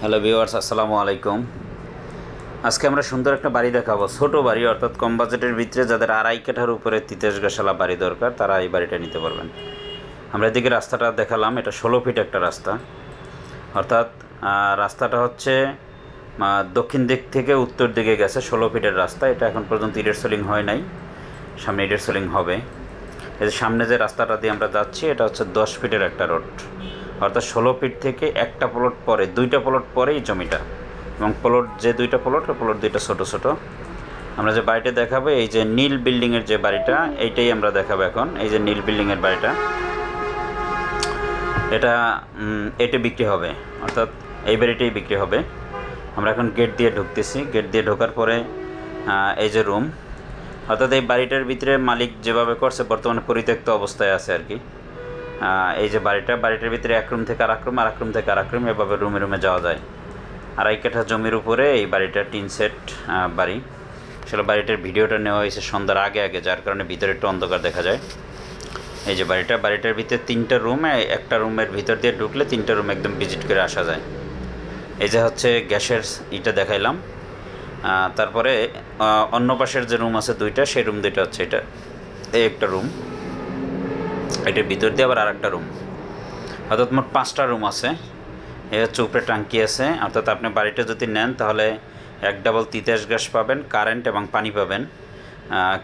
Hello viewers, আসসালামু আলাইকুম। আজকে আমরা সুন্দর একটা বাড়ি দেখাবো, ছোট বাড়ি, অর্থাৎ কম বাজেটের ভিতরে যাদের আড়াই কাঠার উপরে 33 গাছালা বাড়ি দরকার তারা এই বাড়িটা নিতে পারবেন। আমরা এদিকে রাস্তাটা দেখালাম, এটা 16 ফিট একটা রাস্তা, অর্থাৎ রাস্তাটা হচ্ছে দক্ষিণ দিক থেকে উত্তর দিকে গেছে। 16 ফিটের রাস্তা, এটা এখন পর্যন্ত ইটের সোলিং হয় নাই, সামনে ইটের সোলিং হবে। এই যে সামনে যে রাস্তাটা দিয়ে আমরা যাচ্ছি এটা হচ্ছে 10 ফিটের একটা রোড, অর্থাৎ 16 ফিট থেকে একটা প্লট পরে, দুইটা প্লট পরেই জমিটা, এবং প্লট যে দুইটা প্লট, প্লট দুইটা ছোটো ছোটো। আমরা যে বাড়িটা দেখাবো, এই যে নীল বিল্ডিংয়ের যে বাড়িটা, এইটাই আমরা দেখাবো এখন। এই যে নীল বিল্ডিংয়ের বাড়িটা, এটা বিক্রি হবে, অর্থাৎ এই বাড়িটাই বিক্রি হবে। আমরা এখন গেট দিয়ে ঢুকতেছি, গেট দিয়ে ঢোকার পরে এই যে রুম, অর্থাৎ এই বাড়িটার ভিতরে মালিক যেভাবে করছে বর্তমানে পরিত্যক্ত অবস্থায় আছে আর কি। এই যে বাড়িটার ভিতরে এক রুম থেকে আর এক রুম, আর এক রুম থেকে আর এক রুম, এভাবে রুমে রুমে যাওয়া যায়। আড়াই কাঠা জমির উপরে এই বাড়িটা টিন সেট বাড়ি। আসলে বাড়িটার ভিডিওটা নেওয়া হয়েছে সন্ধ্যার আগে আগে, যার কারণে ভিতরে একটু অন্ধকার দেখা যায়। এই যে বাড়িটার ভিতরে 3টা রুম, একটা রুমের ভিতর দিয়ে ঢুকলে 3টা রুম একদম ভিজিট করে আসা যায়। এই যে হচ্ছে গ্যাসের ইটা দেখাইলাম। তারপরে অন্য পাশের যে রুম আছে দুইটা, সেই রুম দুইটা হচ্ছে এটা, এই একটা রুম, এটার ভিতর দিয়ে আবার আর একটা রুম, অর্থাৎ মোট 5টা রুম আছে। এই হচ্ছে উপরে টাঙ্কি আছে, অর্থাৎ আপনি বাড়িটা যদি নেন তাহলে এক ডাবল 33 গ্যাস পাবেন, কারেন্ট এবং পানি পাবেন।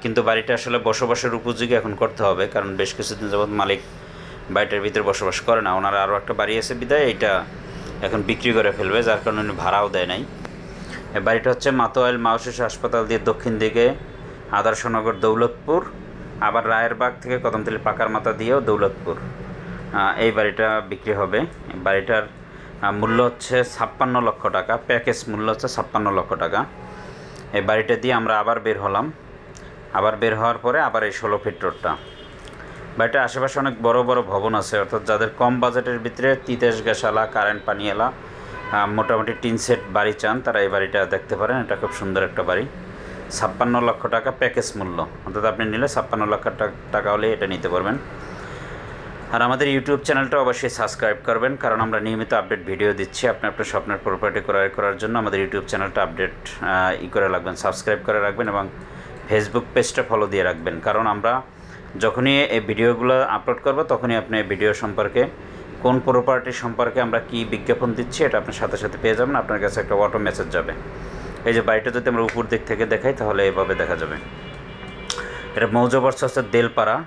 কিন্তু বাড়িটা আসলে বসবাসের উপযোগী এখন করতে হবে, কারণ বেশ কিছুদিন যাবৎ মালিক বাড়িটার ভিতরে বসবাস করে না। ওনার আরও একটা বাড়ি আছে বিদায় এইটা এখন বিক্রি করে ফেলবে, যার কারণে উনি ভাড়াও দেয় নাই। এই বাড়িটা হচ্ছে মাতোয়াইল মাওশিশু হাসপাতাল দিয়ে দক্ষিণ দিকে আদর্শনগর দৌলতপুর, আবার রায়েরবাগ থেকে কদমতলী পাকার মাথা দিয়েও দৌলতপুর। এই বাড়িটা বিক্রি হবে। বাড়িটার মূল্য হচ্ছে 56 লক্ষ টাকা, প্যাকেজ মূল্য হচ্ছে 56 লক্ষ টাকা। এই বাড়িটা দিয়ে আমরা আবার বের হলাম, আবার বের হওয়ার পরে আবার এই 16 ফিট রোডটা। বাড়িটার আশেপাশে অনেক বড় বড় ভবন আছে, অর্থাৎ যাদের কম বাজেটের ভিতরে 33 গ্যাসালা, কারেন্ট পানিওয়ালা, মোটামুটি টিন সেট বাড়ি চান, তারা এই বাড়িটা দেখতে পারেন। এটা খুব সুন্দর একটা বাড়ি। 56 লক্ষ টাকা প্যাকেজ মূল্য, অর্থাৎ আপনি নিলে 56 লক্ষ টাকা হলে এটা নিতে পারবেন। আর আমাদের ইউটিউব চ্যানেলটা অবশ্যই সাবস্ক্রাইব করবেন, কারণ আমরা নিয়মিত আপডেট ভিডিও দিচ্ছি। আপনি আপনার স্বপ্নের প্রপার্টি ক্রয় করার জন্য আমাদের ইউটিউব চ্যানেলটা আপডেট করে রাখবেন, সাবস্ক্রাইব করে রাখবেন, এবং ফেসবুক পেজটা ফলো দিয়ে রাখবেন, কারণ আমরা যখনই এই ভিডিওগুলো আপলোড করব তখনই আপনি ভিডিও সম্পর্কে, কোন প্রপার্টি সম্পর্কে আমরা কি বিজ্ঞাপন দিচ্ছি, এটা আপনার সাথে সাথে পেয়ে যাবেন। আপনার কাছে একটা অটো মেসেজ যাবে। এই যে বাড়িটা যদি আমরা উপর দিক থেকে দেখাই তাহলে এভাবে দেখা যাবে। এটা মৌজা হচ্ছে দেলপাড়া,